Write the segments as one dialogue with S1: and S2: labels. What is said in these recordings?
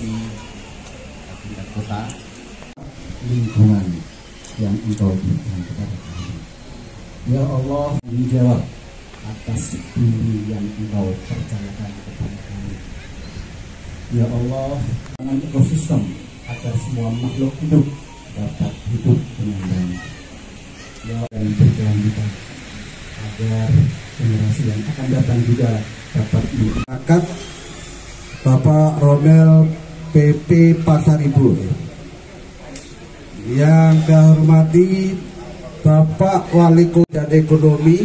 S1: Koordinasi tingkat kota, lingkungan yang Engkau berikan kepada kami. Ya Allah, kami jawab atas bumi yang Engkau percayakan kepada kami. Ya Allah, dengan ekosistem agar semua makhluk hidup dapat hidup dengan baik. Ya Allah, yang berkelanjutan agar generasi yang akan datang juga dapat mengangkat Bapak Romel PP Pasar Ibu. Yang saya hormati Bapak Wali Kota Ekonomi,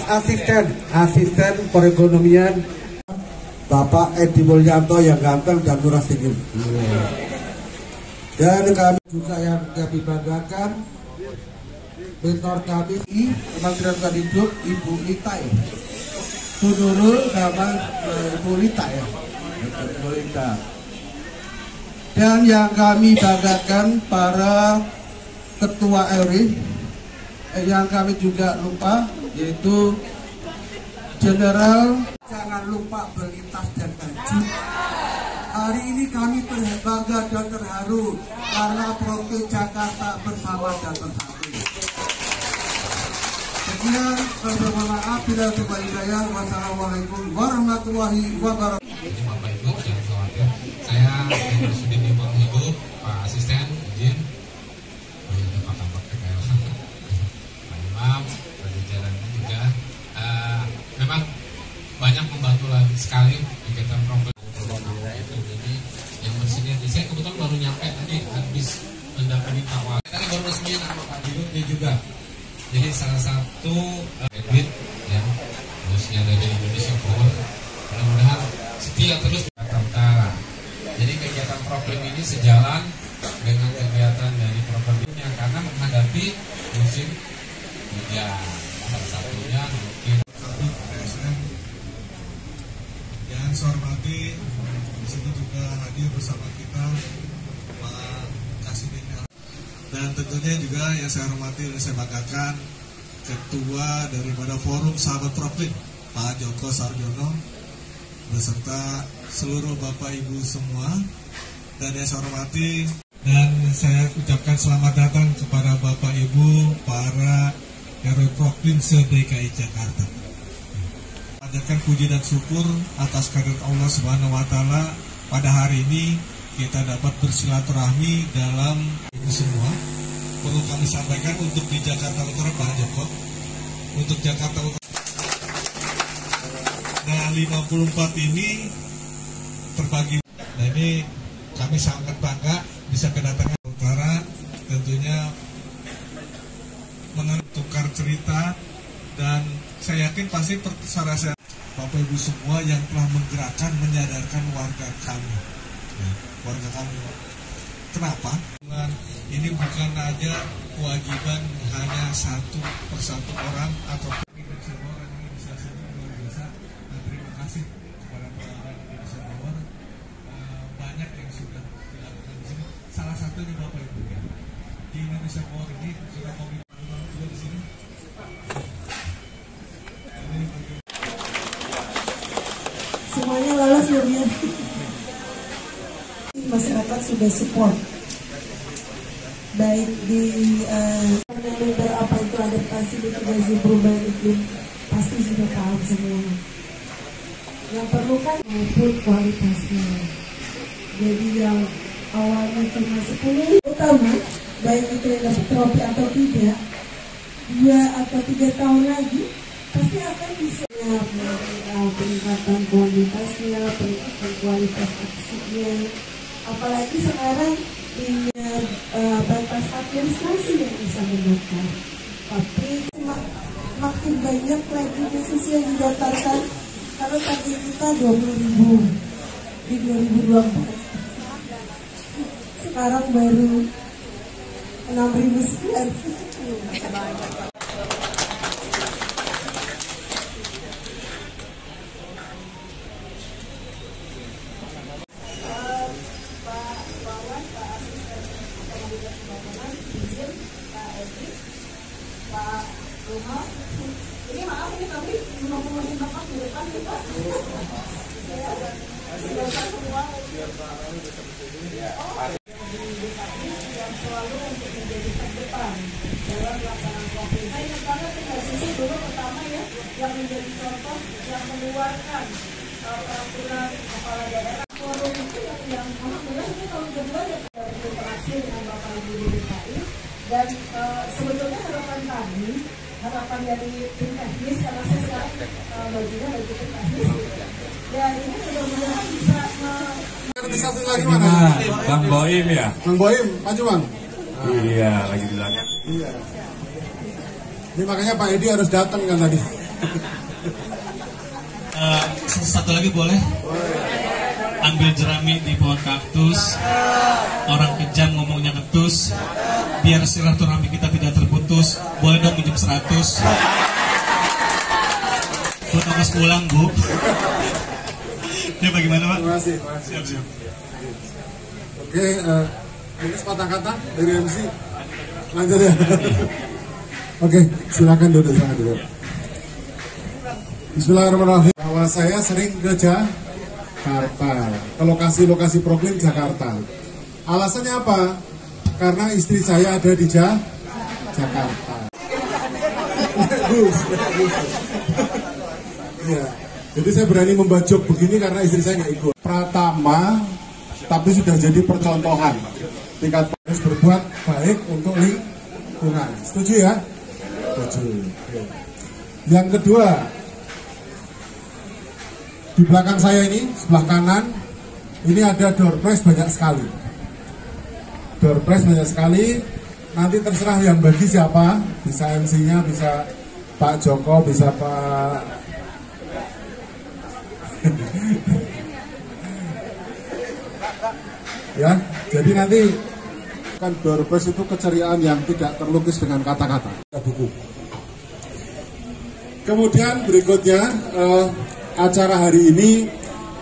S1: asisten perekonomian Bapak Edi Mulyanto yang ganteng dan murah senyum. Dan kami juga yang kami banggakan mentor kami Kementerian Lingkungan Hidup Ibu Lita ya. Nurul nama Ibu Lita ya. Ibu Lita. Dan yang kami banggakan para ketua RI yang kami juga lupa yaitu Jenderal. Jangan lupa beli tas dan baju. Hari ini kami bangga dan terharu karena Provinsi Jakarta bersama dan bersatu. Sekian, mohon maaf bila terbaik hidayah. Wassalamualaikum warahmatullahi wabarakatuh.
S2: Bapak Ibu jangan khawatir. Saya Sudin Imam Hidup, Pak Asisten izin. Pak Tampak PKL. Pak Imam, Pak jajarannya juga. Memang banyak membantu lagi sekali kegiatan program ini yang bersinergi. Saya kebetulan baru nyampe tadi habis mendampingi awal. Tadi baru resmi nama Pak Dirut dia juga. Jadi salah satu Edwin ya, bosnya dari Indonesia Power. Mudah-mudahan setia terus di Jakarta Utara. Jadi kegiatan program ini sejalan dengan kegiatan dari programnya karena menghadapi musim hujan. Salah satunya mungkin
S3: yang saya hormati di sini juga hadir bersama kita Pak Kasudin, dan tentunya juga yang saya hormati dan saya banggakan Ketua daripada Forum Sahabat Proklin Pak Joko Sarjono beserta seluruh Bapak Ibu semua, dan yang saya hormati dan saya ucapkan selamat datang kepada Bapak Ibu para RW Proklin se-DKI Jakarta. Panjatkan puji dan syukur atas kehadirat Allah Subhanahu wa Ta'ala pada hari ini kita dapat bersilaturahmi dalam itu semua. Perlu kami sampaikan untuk di Jakarta Utara Pak Joko, untuk Jakarta Utara. Nah 54 ini terbagi. Nah ini kami sangat bangga bisa kedatangan Utara, tentunya mengenai cerita, dan saya yakin pasti saya Bapak Ibu semua yang telah menggerakkan, menyadarkan warga kami, warga kami. Kenapa? Ini bukan aja kewajiban hanya satu persatu orang atau semua orang organisasi luar biasa. Dan terima kasih kepada para Indonesia Power, banyak yang sudah dilakukan di sini. Salah satunya Bapak Ibu ya. Di Indonesia Power ini sudah komitmen juga di sini.
S4: Semuanya lolos ya. Masyarakat sudah support, baik di member apa itu adaptasi mitigasi perubahan iklim, pasti sudah paham semua. Yang perlu kan maupun kualitasnya. Jadi yang awalnya cuma 10 utama, baik itu yang dapat trofi atau tidak, 2 atau 3 tahun lagi pasti akan bisa peningkatan kualitasnya, peningkatan kualitas aksinya. Apalagi sekarang dengan batas administrasi yang bisa menekan. Tapi makin banyak lagi bisnis yang didaftarkan. Karena tadi kita 20.000 di 2024. Sekarang baru 6.000 sekian.
S5: Ini maaf ini kami menunggu Bapak di depan kita.
S4: yang selalu untuk menjadi terdepan dalam pelaksanaan COVID. Saya ingat banget Mbak Sisi dulu pertama ya, yang menjadi contoh, yang mengeluarkan peraturan kepala daerah. Forum itu yang alhamdulillah ini tahun kedua ya berinteraksi dengan Bapak Ibu di DKI, dan sebetulnya harapan dari tim teknis, karena saya sekarang baginya bagi tim teknis, ya ini mudah-mudahan bisa
S3: satu lagi mana?
S2: Bang Boim ya?
S3: Bang Boim, maju Bang.
S2: Iya, lagi di belakang.
S3: Iya. Ini makanya Pak Edi harus datang kan tadi.
S5: Satu lagi boleh? Ambil jerami di pohon kaktus. Orang kejam ngomongnya ketus. Biar silaturahmi kita tidak terputus. Boleh dong minjem 100. Buat ongkos pulang, Bu. Ya bagaimana Pak?
S3: Terima kasih.
S5: Siap.
S3: Oke, ini sepatah kata dari MC. Lanjut ya. Oke, silakan duduk. Bismillahirrahmanirrahim. Bahwa saya sering ke Jakarta, ke lokasi-lokasi Proklim Jakarta. Alasannya apa? Karena istri saya ada di Jakarta. Ya. Jadi saya berani membajok begini karena istri saya nggak ikut. Pratama, tapi sudah jadi percontohan. Tingkat harus berbuat baik untuk lingkungan. Setuju ya? Setuju. Yang kedua, di belakang saya ini, sebelah kanan, ini ada door prize banyak sekali. Door prize banyak sekali. Nanti terserah yang bagi siapa. Bisa MC-nya, bisa Pak Joko, bisa Pak ya, jadi nanti kan door prize itu keceriaan yang tidak terlukis dengan kata-kata buku. Kemudian berikutnya acara hari ini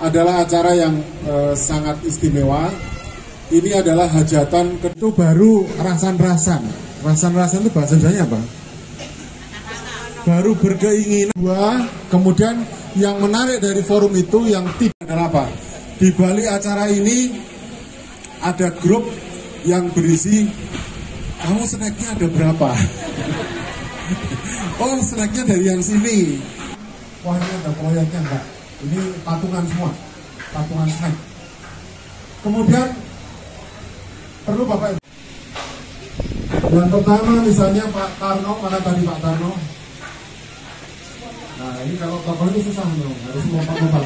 S3: adalah acara yang sangat istimewa. Ini adalah hajatan itu baru rasan-rasan itu bahasa Indonesianya apa? Baru berkeinginan. Kemudian yang menarik dari forum itu yang tidak adalah apa? Di balik acara ini ada grup yang berisi, kamu snacknya ada berapa? Oh, snacknya dari yang sini. Wah, ini ada proyeknya enggak? Ini patungan semua, patungan snack. Kemudian perlu Bapak. Yang pertama misalnya Pak Tarno, mana tadi Pak Tarno? Nah ini kalau tokoh itu susah dong, harus lompat-lompat.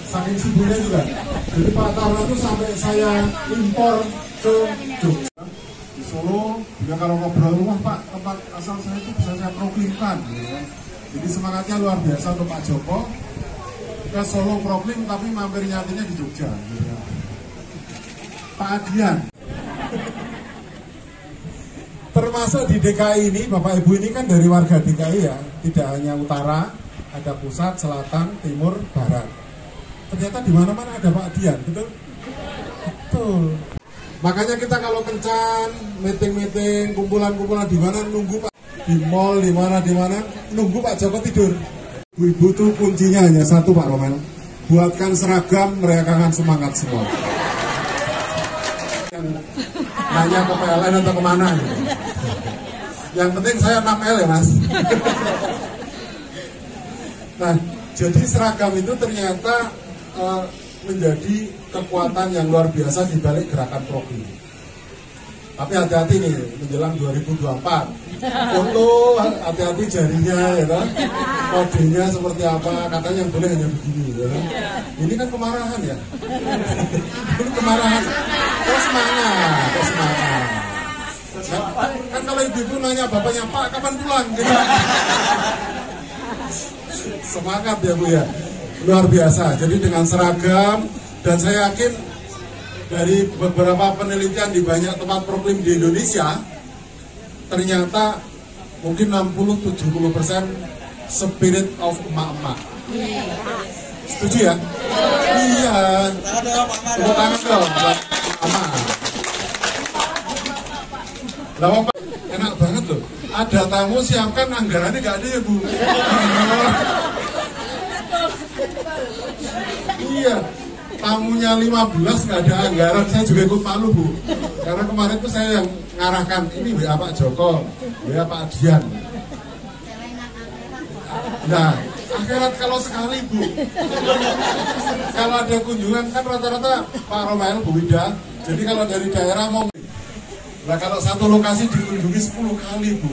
S3: Saking sibuknya juga. Jadi Pak Tarno itu sampai saya impor ke Jogja, di Solo. Dia kalau ngobrol rumah Pak, tempat asal saya itu bisa saya proklimkan. Gitu kan. Jadi semangatnya luar biasa untuk Pak Joko. Ke Solo proklim tapi mampir nyatinya di Jogja. Gitu kan. Pak Adian. Termasuk di DKI ini, Bapak Ibu ini kan dari warga DKI ya, tidak hanya utara, ada pusat, selatan, timur, barat. Ternyata di mana-mana ada Pak Dian, betul? Betul. Makanya kita kalau kencan, meeting-meeting, kumpulan-kumpulan di mana nunggu Pak, di mall, di mana, nunggu Pak Joko tidur. Ibu-ibu tuh kuncinya hanya satu Pak Romel, buatkan seragam, merayakan semangat semua. Nanya ke PLN atau kemana gitu. Yang penting saya 6L ya Mas. Nah, jadi seragam itu ternyata menjadi kekuatan yang luar biasa di balik gerakan Proklim. Tapi hati-hati nih menjelang 2024. Foto hati-hati jarinya ya kan. Kodenya seperti apa, katanya yang boleh hanya begini ya kan. Ini kan kemarahan ya. Ini kemarahan. Kok semangat. Kan kalau ibu-ibu nanya bapaknya, Pak kapan pulang? Gitu. Semangat ya Bu ya. Luar biasa. Jadi dengan seragam, dan saya yakin dari beberapa penelitian di banyak tempat Proklim di Indonesia, ternyata mungkin 60-70% spirit of emak-emak. Setuju ya? Iya. Tepuk tangan dong buat emak. Lah Pak, enak banget loh. Ada tamu siapkan anggarannya nggak ada ya Bu?
S6: Iya, tamunya 15 nggak ada anggaran, saya juga ikut malu Bu. Karena kemarin tuh saya yang ngarahkan, ini WA Pak Joko, WA Pak Dian. Nah, akhirat kalau sekali Bu. Kalau ada kunjungan kan rata-rata Pak Romael, Bu Wida. Jadi kalau dari daerah mau, nah kalau satu lokasi dikunjungi 10 kali Bu.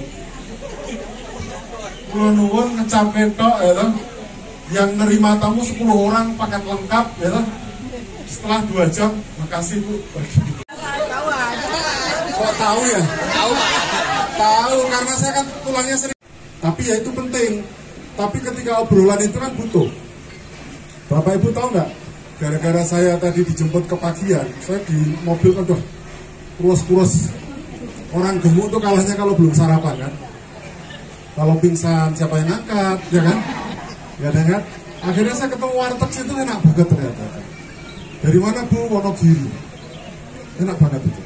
S6: Kulo nuwun ngecap ketok ya toh. Yang nerima tamu 10 orang paket lengkap ya toh. Setelah 2 jam, makasih Bu. Kok tahu ya? Tahu karena saya kan tulangnya sering. Tapi ya itu penting. Tapi ketika obrolan itu kan butuh. Bapak Ibu tahu nggak? Gara-gara saya tadi dijemput ke pagian, saya di mobil kan tuh kurus-kurus. Orang gemuk tuh kalahnya kalau belum sarapan kan. Kalau pingsan siapa yang angkat, ya kan? Ya kan? Akhirnya saya ketemu warteg situ enak banget ternyata. Dari mana Bu? Wonogiri. Enak banget itu.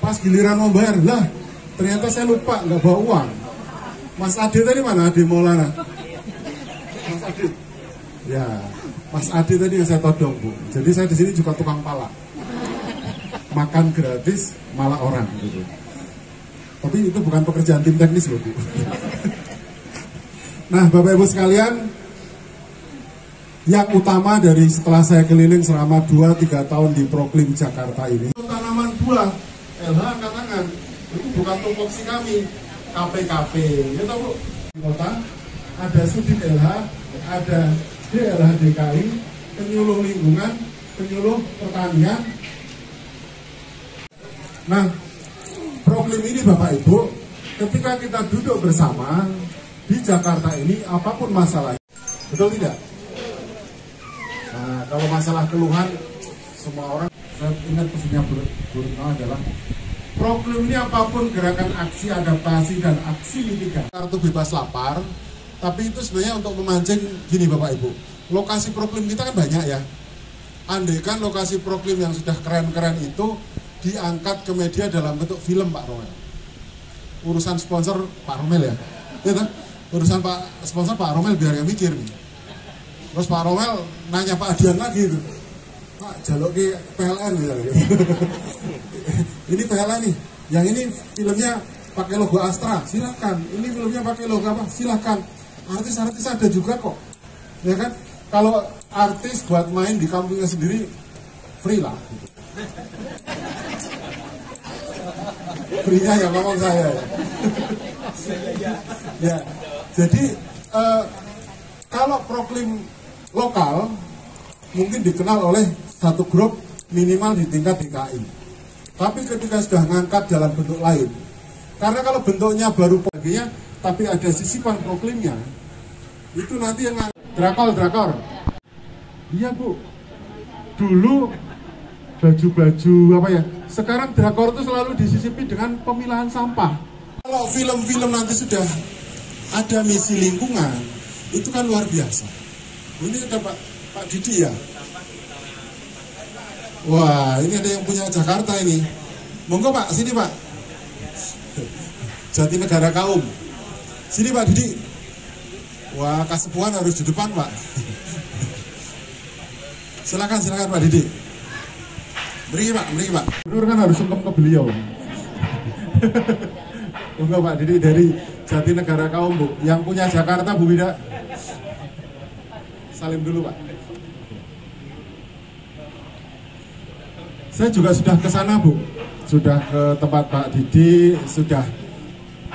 S6: Pas giliran mau bayar, lah ternyata saya lupa nggak bawa uang. Mas Ade tadi mana? Ade Maulana. Mas Ade. Ya, Mas Ade tadi yang saya todong Bu. Jadi saya di sini juga tukang pala. Makan gratis malah orang gitu. Tapi itu bukan pekerjaan tim teknis loh Bu. Nah Bapak Ibu sekalian, yang utama dari setelah saya keliling selama 2-3 tahun di Proklim Jakarta ini, tanaman buah LH angkat tangan, itu bukan tupoksi kami, KPKP ya tahu Bu. Di kota ada Sudin LH, ada DLH DKI, penyuluh lingkungan, penyuluh pertanian. Nah problem ini Bapak Ibu, ketika kita duduk bersama di Jakarta ini, apapun masalahnya, betul tidak? Nah, kalau masalah keluhan, semua orang, saya ingat pesannya Bu Retno adalah problem ini apapun gerakan aksi adaptasi dan aksi mitigasi. Kartu bebas lapar, tapi itu sebenarnya untuk memancing gini Bapak Ibu. Lokasi problem kita kan banyak ya. Andaikan lokasi problem yang sudah keren-keren itu diangkat ke media dalam bentuk film Pak Romel. Urusan sponsor Pak Romel ya. Gitu? Urusan Pak sponsor Pak Romel biar yang mikir nih. Terus Pak Romel nanya Pak Dian lagi gitu. Pak jaluk ke PLN gitu. Ini PLN nih. Yang ini filmnya pakai logo Astra, silakan. Ini filmnya pakai logo apa? Silakan. Artis-artis ada juga kok. Ya kan? Kalau artis buat main di kampungnya sendiri free lah gitu. Free-nya ya ngomong saya ya. Ya, jadi kalau Proklim lokal mungkin dikenal oleh satu grup minimal di tingkat DKI. Tapi ketika sudah ngangkat dalam bentuk lain, karena kalau bentuknya baru baginya, tapi ada sisipan Proklimnya, itu nanti yang drakor. Iya Bu, dulu baju-baju apa ya, sekarang drakor itu selalu disisipi dengan pemilahan sampah. Kalau film-film nanti sudah ada misi lingkungan, itu kan luar biasa. Ini ada Pak Didi ya. Wah, ini ada yang punya Jakarta ini. Monggo Pak, sini Pak. Jatinegara Kaum. Sini Pak Didi. Wah, Kasepuan harus di depan Pak. Silakan Pak Didi. Beri Pak. Bener kan harus sungkem ke beliau. Monggo Pak Didi dari Jatinegara Kaum Bu. Yang punya Jakarta Bu Wida. Salim dulu Pak. Saya juga sudah ke sana Bu. Sudah ke tempat Pak Didi, sudah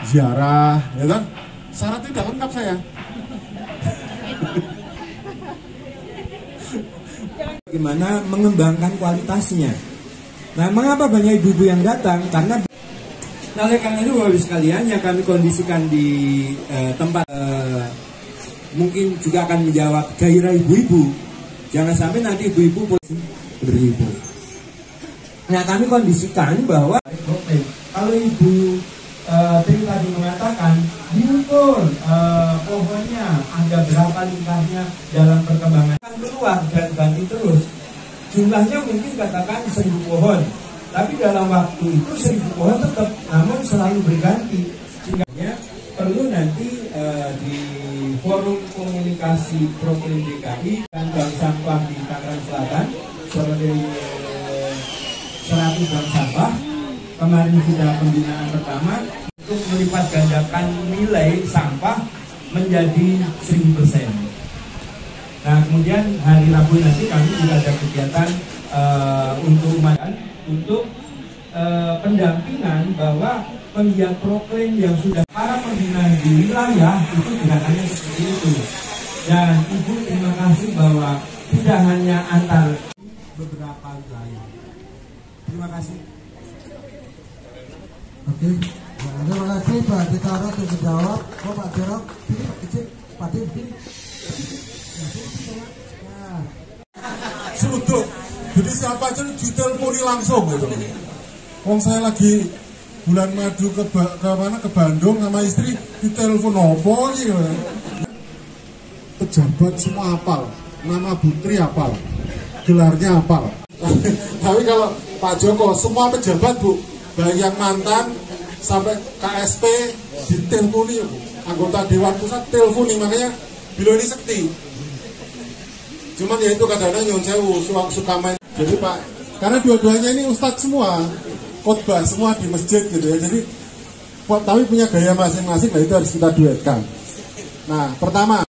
S6: ziarah, ya kan? Syaratnya udah lengkap saya.
S7: Bagaimana mengembangkan kualitasnya. Nah, mengapa banyak ibu-ibu yang datang? Karena oleh karena itu Bapak Ibu sekalian yang kami kondisikan di tempat mungkin juga akan menjawab gairah ibu-ibu. Jangan sampai nanti ibu-ibu beribu. Nah, kami kondisikan bahwa kalau ibu tadi mengatakan diukur pohonnya ada berapa tingkahnya dalam perkembangan akan keluar dan ganti terus. Jumlahnya mungkin katakan 1000 pohon, tapi dalam waktu itu 1000 pohon tetap, namun selalu berganti. Sehingga perlu nanti Forum Komunikasi Proklin DKI dan bank sampah di Tangerang Selatan sebagai 100 bank sampah. Kemarin sudah pembinaan pertama untuk melipat gandakan nilai sampah menjadi 1000%. Nah, kemudian hari Rabu nanti kami juga ada kegiatan untuk pendampingan bahwa penggiat proklaim yang sudah para pembina di wilayah itu gerakannya seperti itu. Dan Ibu terima kasih bahwa tidak hanya antar beberapa wilayah. Terima kasih.
S8: Oke, terima kasih Pak Dekaro untuk menjawab. Oh Pak Jarok, ini Pak Kecil, Pak Dim, ini.
S6: Seruduk. Jadi siapa aja diteleponi langsung gitu. Wong saya lagi bulan madu ke Bandung sama istri, ditelepon opo gitu. Pejabat semua hafal, nama Putri hafal, gelarnya hafal. Tapi kalau Pak Joko semua pejabat Bu, baik yang mantan sampai KSP diteleponi Bu. Anggota Dewan Pusat teleponi, makanya beliau ini sekti. Cuman ya itu kadang-kadang nyon sewu suka main. Jadi Pak, karena dua-duanya ini ustadz semua, khotbah semua di masjid gitu ya. Jadi tapi punya gaya masing-masing, nah itu harus kita duetkan. Nah, pertama